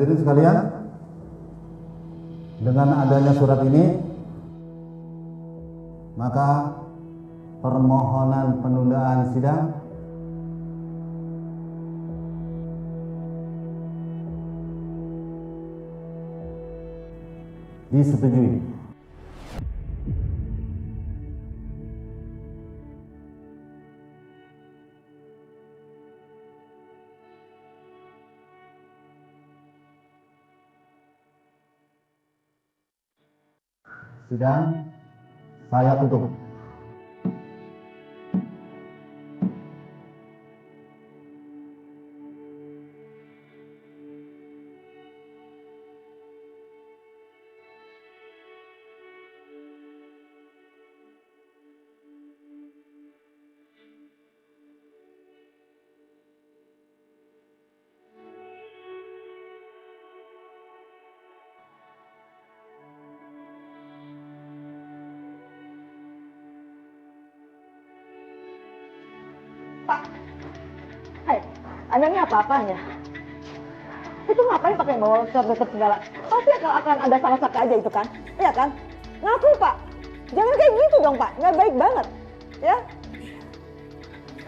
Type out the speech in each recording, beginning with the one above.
Hadirin sekalian, dengan adanya surat ini, maka permohonan penundaan sidang disetujui. Sidang saya tutup. Pak, Anda ini apa-apanya? Itu ngapain pakai bawa deket segala? Pasti akan ada salah satu aja itu kan? Iya kan? Ngaku Pak, jangan kayak gitu dong Pak, nggak baik banget, ya?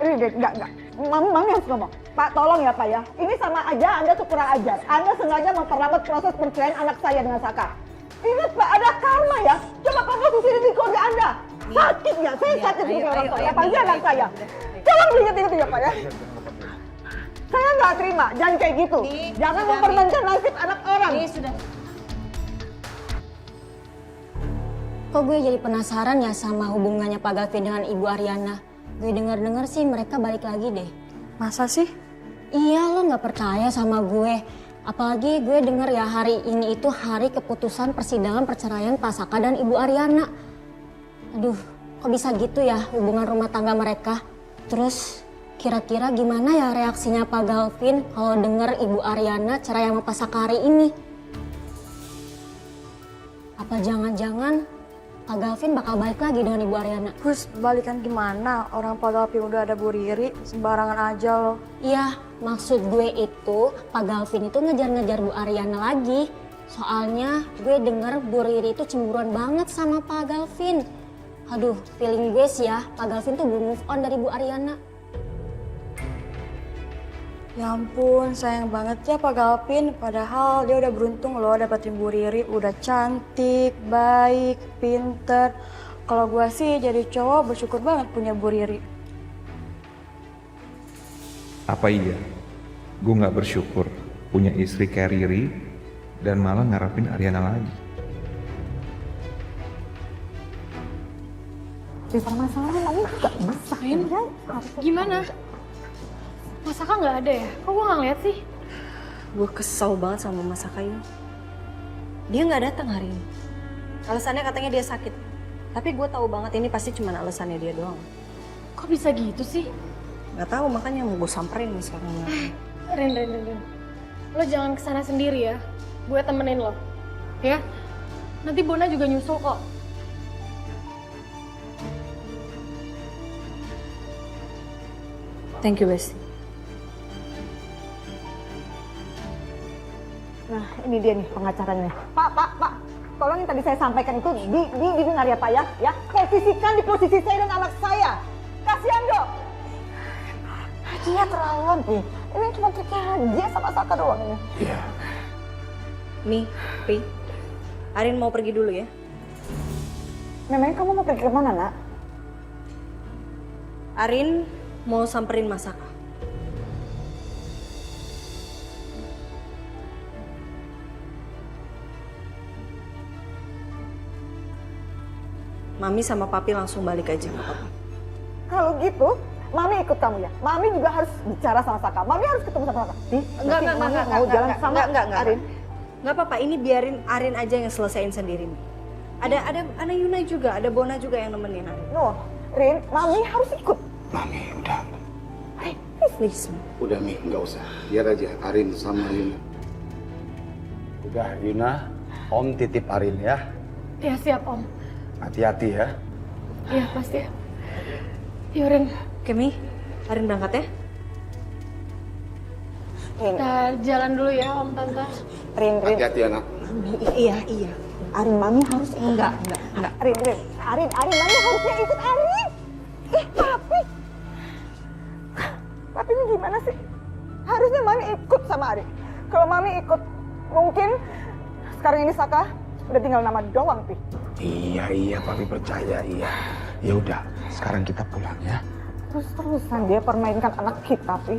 Enggak. Mami harus ngomong. Pak, tolong ya Pak ya, ini sama aja Anda tuh kurang ajar. Anda sengaja memperlambat proses perceraian anak saya dengan Saka. Ingat Pak, ada karma ya. Coba kamu sini di keluarga Anda. Sakit ya, saya sakit sebagai orang tua. Apalagi anak saya. Tolong diingat-ingat ya Pak ya. Saya nggak terima, jangan kayak gitu. Jangan mempermainkan nasib anak orang. Sudah. Kok gue jadi penasaran ya sama hubungannya Pak Gavin dengan Ibu Ariana. Gue denger-denger sih mereka balik lagi deh. Masa sih? Iya, lo nggak percaya sama gue. Apalagi gue denger ya hari ini itu hari keputusan persidangan perceraian Pak Saka dan Ibu Ariana. Aduh, kok bisa gitu ya hubungan rumah tangga mereka? Terus kira-kira gimana ya reaksinya Pak Gavin kalau denger Ibu Ariana cerai sama Pak Saka hari ini? Apa jangan-jangan Pak Gavin bakal balik lagi dengan Ibu Ariana? Terus balikan gimana? Orang Pak Gavin udah ada Bu Riri, sembarangan aja loh. Iya, maksud gue itu Pak Gavin itu ngejar-ngejar Bu Ariana lagi. Soalnya gue denger Bu Riri itu cemburuan banget sama Pak Gavin. Aduh, feeling gue sih ya, Pak Gavin tuh belum move on dari Bu Ariana. Ya ampun, sayang banget ya Pak Gavin. Padahal dia udah beruntung loh dapetin Bu Riri. Udah cantik, baik, pinter. Kalau gue sih jadi cowok bersyukur banget punya Bu Riri. Apa iya? Gue gak bersyukur punya istri kayak Riri dan malah ngarapin Ariana lagi. Permasalahan lagi nggak bisa. Gimana? Masaka nggak ada ya? Kok gue nggak ngeliat sih? Gue kesel banget sama Mas Saka ini. Dia nggak datang hari ini. Alasannya katanya dia sakit. Tapi gue tahu banget ini pasti cuma alasannya dia doang. Kok bisa gitu sih? Nggak tahu, makanya mau gue samperin nih sekarang. Rin. Lo jangan kesana sendiri ya. Gue temenin lo. Ya? Nanti Bona juga nyusul kok. Thank you, Besti. Nah, ini dia nih pengacaranya. Pak, tolong yang tadi saya sampaikan itu didengar ya Pak ya. Ya, posisikan di posisi saya dan anak saya. Kasihan dong. Dia terlaluan nih. Ini cuma triknya dia sama Saka doang ini. Iya. Nih, Pi. Arin mau pergi dulu ya. Memangnya kamu mau pergi kemana, Nak? Arin mau samperin Mas Saka. Mami sama Papi langsung balik aja, nggak apa-apa. Kalau gitu, Mami ikut kamu ya. Mami juga harus bicara sama Saka. Mami harus ketemu sama Saka. Enggak, mau jalan sama Arin. Nggak apa-apa, ini biarin Arin aja yang selesaiin sendiri nih. Ada Yuna juga, ada Bona juga yang nemenin Arin. No, Rin, Mami harus ikut. Mami, udah. Please. Udah Mi, nggak usah. Biar aja Arin sama Yuna. Udah Yuna, Om titip Arin ya. Ya siap Om. Hati-hati ya. Iya pasti. Yuk Rin. Oke Mi, Arin berangkat ya. Kita jalan dulu ya Om Tante. Rin. Hati-hati anak. Iya. Arin, mami harus enggak. Rin. Arin, mami harusnya ikut Arin. Papi ini gimana sih? Harusnya mami ikut sama Arin. Kalau mami ikut, mungkin sekarang ini Saka udah tinggal nama doang, Pi. Iya, Papi percaya, iya. Ya udah, sekarang kita pulang ya. Terus-terusan dia permainkan anak kita, Pi.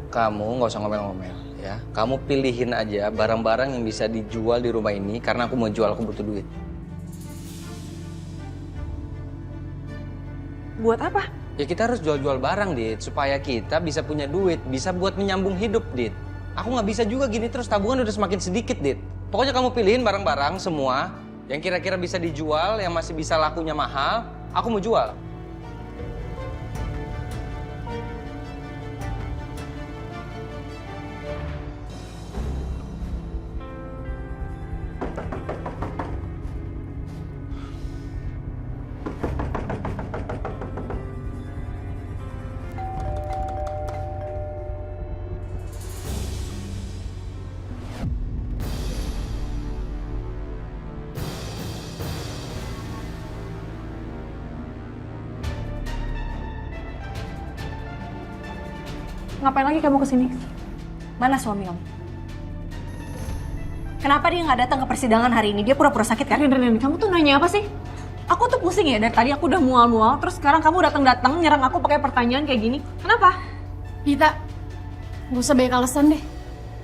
Kamu nggak usah ngomel-ngomel ya. Kamu pilihin aja barang-barang yang bisa dijual di rumah ini karena aku mau jual, aku butuh duit. Buat apa? Ya kita harus jual-jual barang, Dit, supaya kita bisa punya duit, bisa buat menyambung hidup, Dit. Aku nggak bisa juga gini terus, tabungan udah semakin sedikit, Dit. Pokoknya kamu pilihin barang-barang semua yang kira-kira bisa dijual, yang masih bisa lakunya mahal, aku mau jual. Ngapain lagi kamu kesini? Mana suami kamu? Kenapa dia nggak datang ke persidangan hari ini? Dia pura-pura sakit kan? Rin, kamu tuh nanya apa sih? Aku tuh pusing ya, dari tadi aku udah mual-mual, terus sekarang kamu datang-datang nyerang aku pakai pertanyaan kayak gini. Kenapa? Dita, gak usah banyak alasan deh.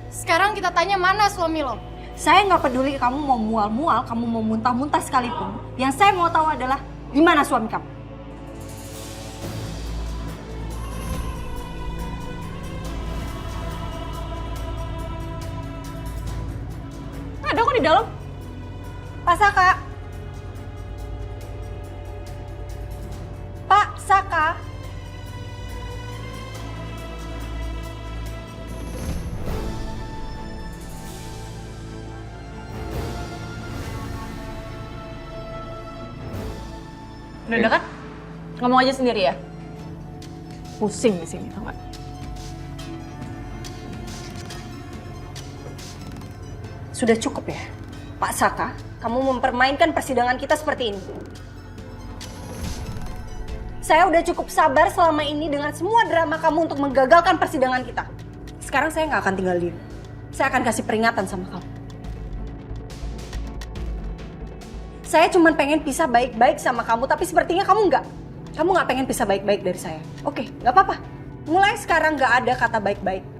Sekarang kita tanya mana suami lo? Saya nggak peduli kamu mau mual-mual, kamu mau muntah-muntah sekalipun. Yang saya mau tahu adalah di mana suami kamu? Ada kok di dalam. Pak Saka. Pak Saka. Udah dekat? Ngomong aja sendiri ya. Pusing di sini, tau gak? Sudah cukup ya, Pak Saka. Kamu mempermainkan persidangan kita seperti ini. Saya udah cukup sabar selama ini dengan semua drama kamu untuk menggagalkan persidangan kita. Sekarang saya nggak akan tinggal diam. Saya akan kasih peringatan sama kamu. Saya cuma pengen pisah baik-baik sama kamu, tapi sepertinya kamu nggak. Kamu nggak pengen pisah baik-baik dari saya. Oke, nggak apa-apa. Mulai sekarang nggak ada kata baik-baik.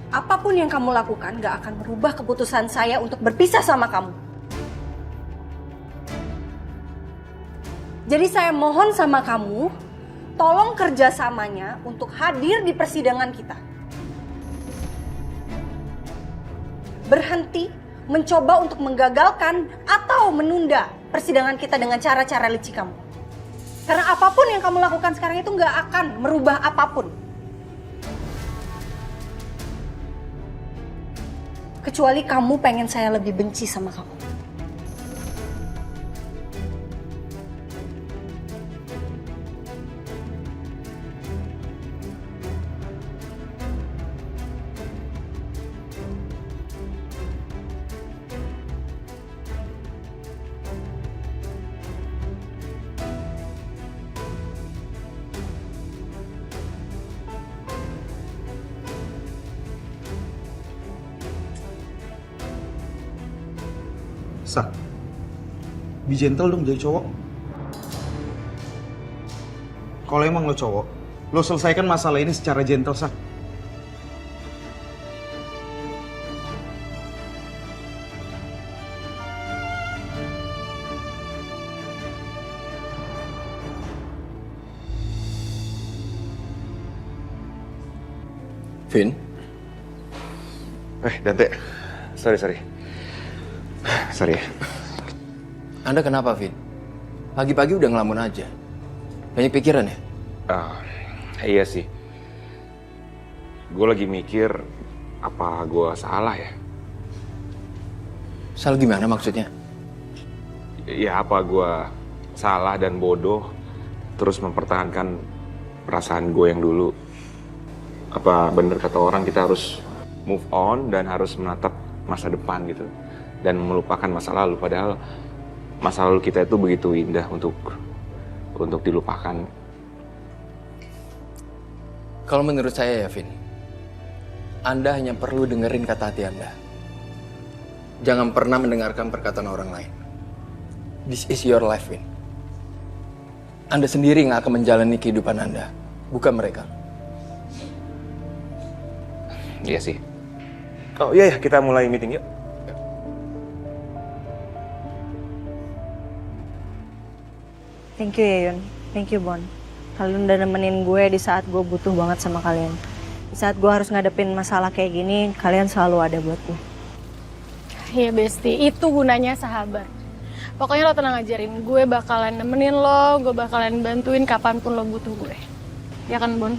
Apapun yang kamu lakukan gak akan merubah keputusan saya untuk berpisah sama kamu. Jadi saya mohon sama kamu, tolong kerjasamanya untuk hadir di persidangan kita. Berhenti mencoba untuk menggagalkan atau menunda persidangan kita dengan cara-cara licik kamu. Karena apapun yang kamu lakukan sekarang itu gak akan merubah apapun. Kecuali kamu pengen saya lebih benci sama kamu. Sak, be gentle dong jadi cowok. Kalau emang lo cowok, lo selesaikan masalah ini secara gentle, Sak. Vin? Dante. Sorry. Sorry ya. Anda kenapa, Vin? Pagi-pagi udah ngelamun aja. Banyak pikiran ya? Iya sih. gue lagi mikir apa gue salah ya? Salah gimana maksudnya? Ya apa gue salah dan bodoh terus mempertahankan perasaan gue yang dulu? Apa bener kata orang kita harus move on dan harus menatap masa depan gitu dan melupakan masa lalu, padahal masa lalu kita itu begitu indah untuk dilupakan. Kalau menurut saya ya, Vin, Anda hanya perlu dengerin kata hati Anda. Jangan pernah mendengarkan perkataan orang lain. This is your life, Vin. Anda sendiri yang akan menjalani kehidupan Anda, bukan mereka. Iya sih. Oh iya ya, kita mulai meeting yuk. Thank you ya Yun, thank you Bon. Kalian udah nemenin gue di saat gue butuh banget sama kalian. Di saat gue harus ngadepin masalah kayak gini, kalian selalu ada buat gue. Iya Besti, itu gunanya sahabat. Pokoknya lo tenang aja Rin, gue bakalan nemenin lo, gue bakalan bantuin kapanpun lo butuh gue. Ya kan Bon?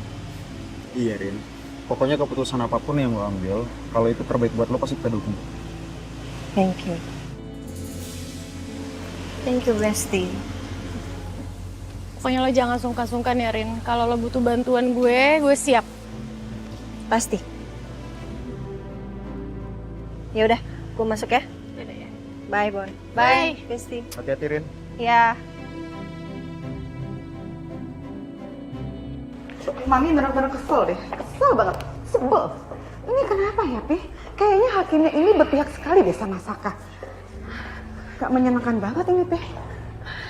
Iya Rin, pokoknya keputusan apapun yang lo ambil, kalau itu terbaik buat lo pasti kita dukung. Thank you. Thank you Besti. Pokoknya lo jangan sungkan-sungkan ya Rin, kalau lo butuh bantuan gue siap. Pasti. Ya udah, gue masuk ya. Bye Bon. Bye. Besti. Hati-hati Rin. Ya. Mami benar-benar kesel deh. Kesel banget. Sebel. Ini kenapa ya, Pi? Kayaknya hakimnya ini berpihak sekali deh sama Saka. Gak menyenangkan banget ini, Pi.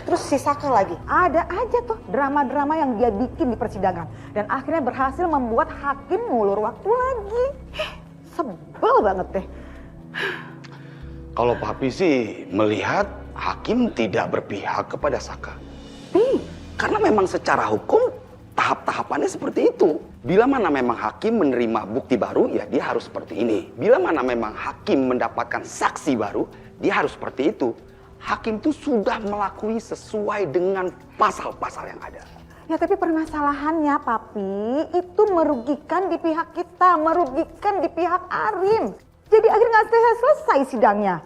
Terus si Saka lagi. Ada aja tuh drama-drama yang dia bikin di persidangan. Dan akhirnya berhasil membuat hakim ngulur waktu lagi. Sebel banget deh. Kalau papi sih melihat hakim tidak berpihak kepada Saka. Karena memang secara hukum tahap-tahapannya seperti itu. Bila mana memang hakim menerima bukti baru, ya dia harus seperti ini. Bila mana memang hakim mendapatkan saksi baru, dia harus seperti itu. Hakim itu sudah melakui sesuai dengan pasal-pasal yang ada. Ya tapi permasalahannya, Papi, itu merugikan di pihak kita, merugikan di pihak Arin. Jadi akhirnya nggak selesai sidangnya.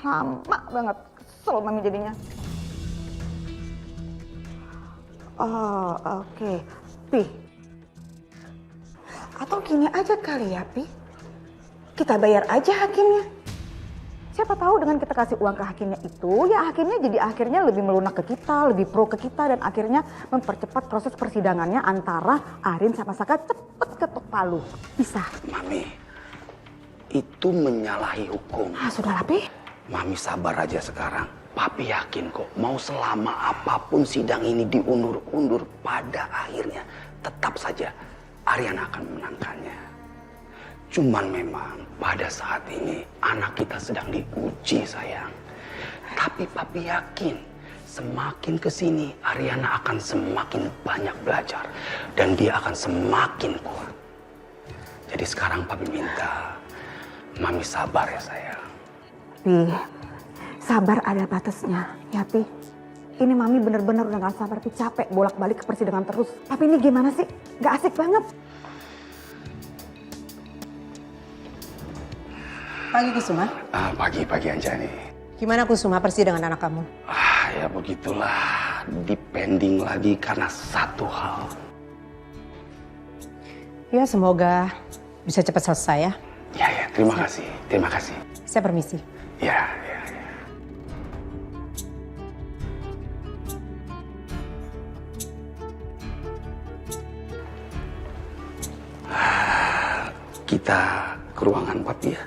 Lama banget, kesel Mami jadinya. Oh, oke. Pi. Atau gini aja kali ya, Pi. Kita bayar aja hakimnya. Siapa tahu dengan kita kasih uang ke hakimnya itu, ya hakimnya jadi akhirnya lebih melunak ke kita, lebih pro ke kita, dan akhirnya mempercepat proses persidangannya antara Arin sama Saka cepet ketuk palu. Bisa. Mami, itu menyalahi hukum. Sudahlah, Pi. Mami sabar aja sekarang. Papi yakin kok, mau selama apapun sidang ini diundur-undur, pada akhirnya tetap saja Ariana akan memenangkannya. Cuman memang pada saat ini anak kita sedang diuji sayang. Tapi papi yakin semakin kesini Ariana akan semakin banyak belajar. Dan dia akan semakin kuat. Jadi sekarang papi minta Mami sabar ya sayang. Pi, sabar ada batasnya ya Pi. Ini Mami bener-bener udah gak sabar Pi, capek bolak-balik ke persidangan terus. Tapi ini gimana sih? Gak asik banget. Pagi Kusuma. Pagi Anjani. Gimana Kusuma persidangan anak kamu? Ya begitulah, dipending lagi karena satu hal. Ya semoga bisa cepat selesai ya. Ya, terima kasih. Saya permisi. Ya. Kita ke ruangan papi ya.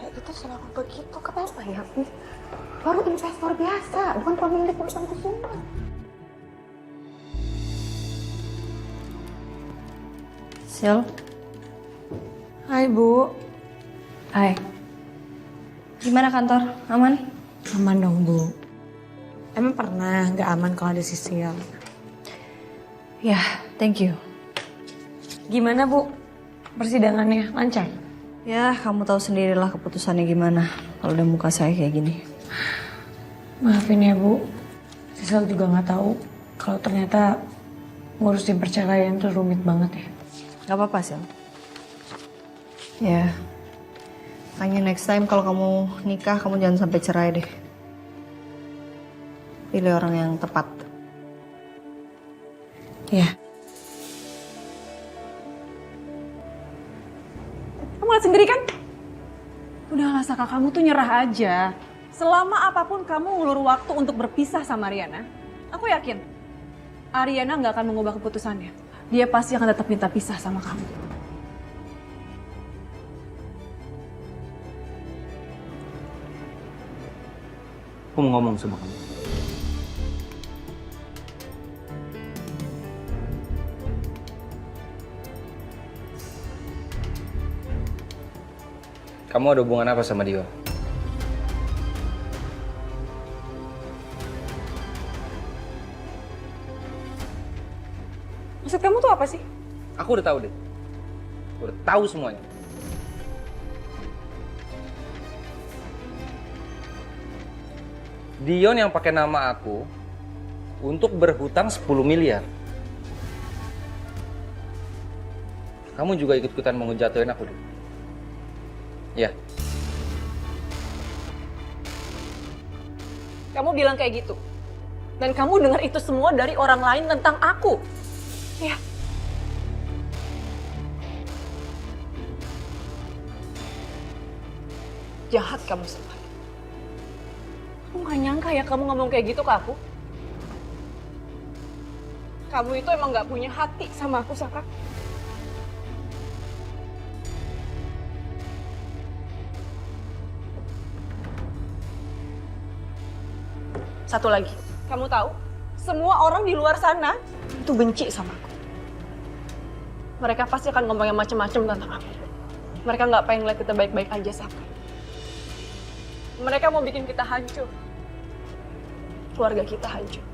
Itu selalu begitu, kenapa ya Pi? Baru investor biasa, bukan pemilik perusahaan Kusuma. Sil. Hai Bu. Hai. Gimana kantor? Aman? Aman dong Bu. Emang pernah nggak aman kalau ada Sisil? Ya, thank you. Gimana Bu? Persidangannya lancar? Ya, kamu tahu sendirilah keputusannya gimana kalau udah muka saya kayak gini. Maafin ya Bu, Sisil juga nggak tahu kalau ternyata ngurusin perceraian tuh rumit banget ya. Gak apa-apa sih. Ya, makanya next time kalau kamu nikah, kamu jangan sampai cerai deh. Pilih orang yang tepat. Ya. Kamu lihat sendiri kan? Udahlah Saka, kamu tuh nyerah aja. Selama apapun kamu ngulur waktu untuk berpisah sama Ariana, aku yakin Ariana nggak akan mengubah keputusannya. Dia pasti akan tetap minta pisah sama kamu. Aku mau ngomong sama kamu. Kamu ada hubungan apa sama Dio? Maksud kamu tuh apa sih? Aku udah tahu deh. Udah tahu semuanya. Dion yang pakai nama aku untuk berhutang 10 miliar. Kamu juga ikut-ikutan mau ngejatuhin aku deh. Ya. Kamu bilang kayak gitu. Dan kamu dengar itu semua dari orang lain tentang aku. Ya. Jahat kamu semua. Aku gak nyangka ya kamu ngomong kayak gitu ke aku. Kamu itu emang gak punya hati sama aku, Saka. Satu lagi, kamu tahu, semua orang di luar sana itu benci sama aku. Mereka pasti akan ngomong yang macem-macem tentang aku. Mereka nggak pengen ngeliat kita baik-baik aja, Saka. Mereka mau bikin kita hancur. Keluarga kita hancur.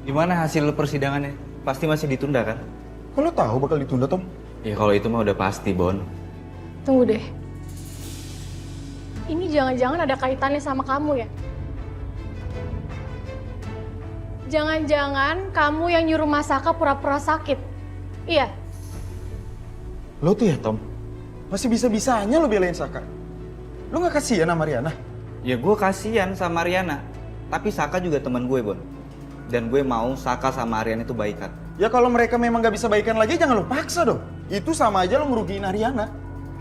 Gimana hasil persidangannya? Pasti masih ditunda kan? Kok lo tahu bakal ditunda, Tom? Ya kalau itu mah udah pasti, Bon. Tunggu deh. Ini jangan-jangan ada kaitannya sama kamu ya? Jangan-jangan kamu yang nyuruh Mas Saka pura-pura sakit? Iya? Lo tuh ya, Tom, masih bisa-bisanya lo belain Saka. Lo gak kasihan sama Riana? Ya gue kasihan sama Ariana. Tapi Saka juga teman gue, Bon. Dan gue mau Saka sama Ariana itu baikan. Ya kalau mereka memang gak bisa baikan lagi, jangan lo paksa dong. Itu sama aja lo ngerugiin Ariana.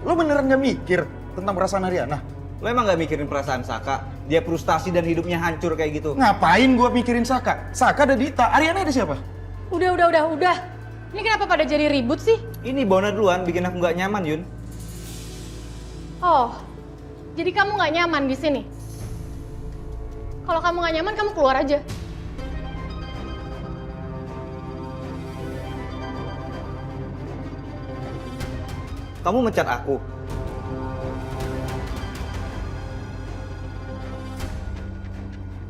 Lo beneran gak mikir tentang perasaan Ariana? Lo emang gak mikirin perasaan Saka? Dia frustasi dan hidupnya hancur kayak gitu. Ngapain gue mikirin Saka? Saka ada Dita, Ariana ada siapa? Udah. Ini kenapa pada jadi ribut sih? Ini Bona duluan bikin aku gak nyaman, Yun. Oh, jadi kamu gak nyaman di sini? Kalau kamu gak nyaman, kamu keluar aja. Kamu mencat aku.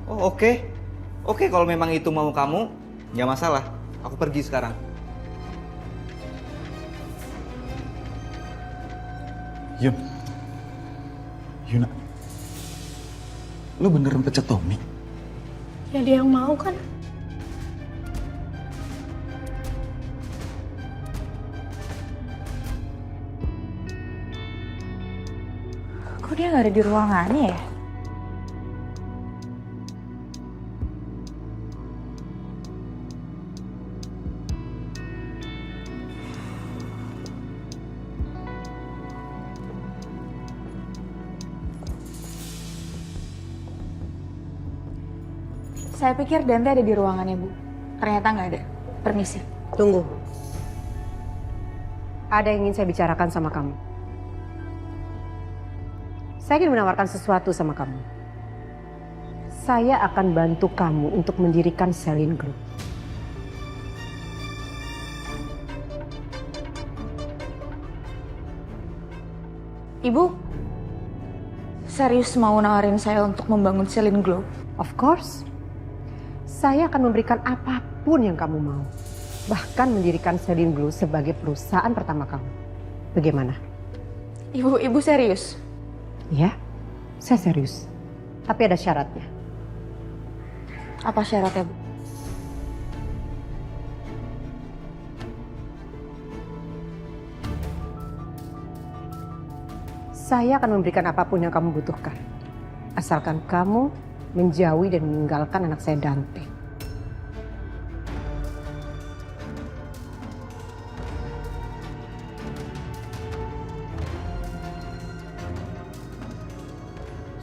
Oh oke. Oke kalau memang itu mau kamu, nggak masalah. Aku pergi sekarang. Yuna, lo beneran pecat Tommy? Ya dia yang mau kan? Kok dia nggak ada di ruangannya ya? Saya pikir Dante ada di ruangannya, Bu. Ternyata nggak ada. Permisi. Tunggu. Ada yang ingin saya bicarakan sama kamu. Saya ingin menawarkan sesuatu sama kamu. Saya akan bantu kamu untuk mendirikan Selin Group. Ibu, serius mau nawarin saya untuk membangun Selin Group? Of course. Saya akan memberikan apapun yang kamu mau. Bahkan mendirikan Selin Glue sebagai perusahaan pertama kamu. Bagaimana? Ibu serius? Ya, saya serius. Tapi ada syaratnya. Apa syaratnya, Bu? Saya akan memberikan apapun yang kamu butuhkan. Asalkan kamu menjauhi dan meninggalkan anak saya Dante.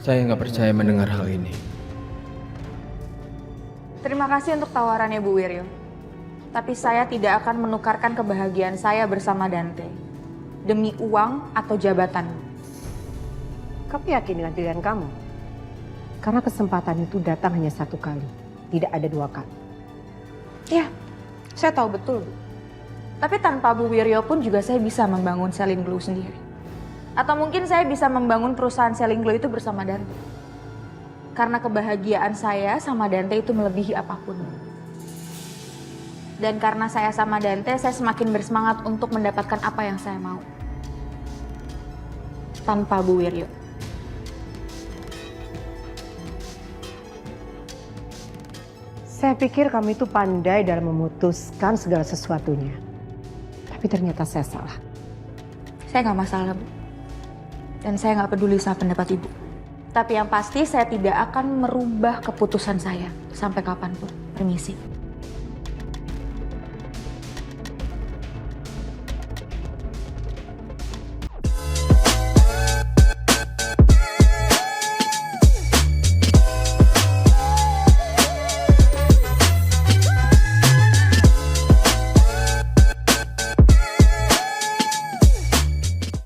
Saya nggak percaya mendengar hal ini. Terima kasih untuk tawarannya, Bu Wiryo. Tapi saya tidak akan menukarkan kebahagiaan saya bersama Dante demi uang atau jabatan. Kamu yakin dengan pilihan kamu? Karena kesempatan itu datang hanya satu kali, tidak ada dua kali. Ya, saya tahu betul, Bu. Tapi tanpa Bu Wiryo pun juga saya bisa membangun Selin Glue sendiri. Atau mungkin saya bisa membangun perusahaan Selin Glue itu bersama Dante. Karena kebahagiaan saya sama Dante itu melebihi apapun. Dan karena saya sama Dante, saya semakin bersemangat untuk mendapatkan apa yang saya mau. Tanpa Bu Wiryo. Saya pikir kamu itu pandai dalam memutuskan segala sesuatunya. Tapi ternyata saya salah. Saya nggak masalah, Bu. Dan saya nggak peduli sama pendapat Ibu. Tapi yang pasti saya tidak akan merubah keputusan saya sampai kapanpun. Permisi.